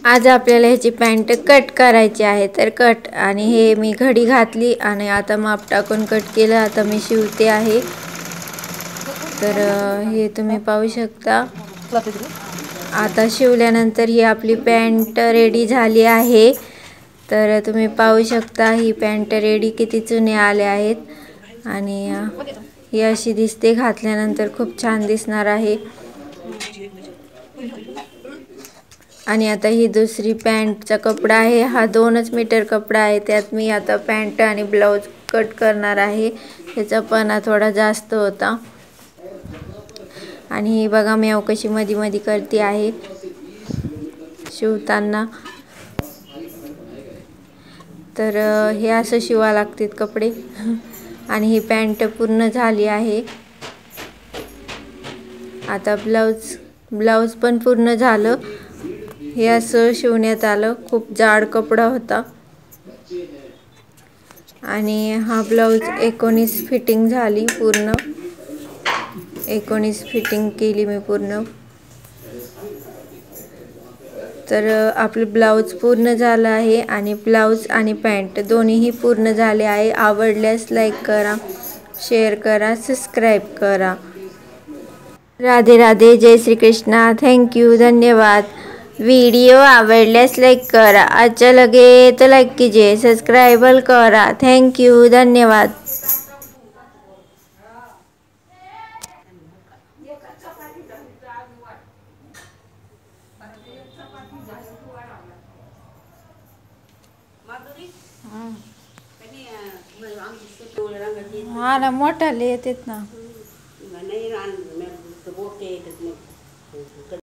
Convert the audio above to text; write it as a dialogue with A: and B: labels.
A: आज आपल्याला ह्याची पॅन्ट कट करायची आहे, तर कट आणि हे मी घडी घातली आणि आता माप टाकून कट केलं. आता मी शिवते आहे. तर हे तुम्ही पाहू शकता. आता शिवल्यानंतर ही आपली पॅन्ट रेडी झाली आहे. तर तुम्ही पाहू शकता ही पॅन्ट रेडी किती चुने आले आहेत आणि ही अशी दिसते. घातल्यानंतर खूप छान दिसणार आहे. आणि आता ही दुसरी पॅन्टचा कपडा आहे. हा 2 मीटर कपडा आहे. त्यात मी आता पॅन्ट आणि ब्लाऊज कट करणार आहे. ह्याचा पणा थोडा जास्त होता. आणि ही बघा मी कशी मध्ये मध्ये करते आहे शिवताना. तर हे असं शिवा लागतात कपडे. आणि ही पॅन्ट पूर्ण झाली आहे. आता ब्लाऊज पण पूर्ण झालं. हे असं शिवण्यात आलं. खूप जाड कपडा होता. आणि हा ब्लाऊज 19 फिटिंग झाली पूर्ण. 19 फिटिंग केली मी पूर्ण. तर आपलं ब्लाऊज पूर्ण झालं आहे आणि ब्लाऊज आणि पॅन्ट दोन्हीही पूर्ण झाले आहे. आवडल्यास लाईक करा, शेअर करा, सबस्क्राईब करा. राधे राधे, जय श्री कृष्णा. थैंक यू, धन्यवाद. वीडियो आवडल्यास लाईक करा. अच्छा लगे तो लाईक कीजिए, सब्सक्राइब करा. थैंक यू, धन्यवाद. हा ना, मोठाले येतात ना.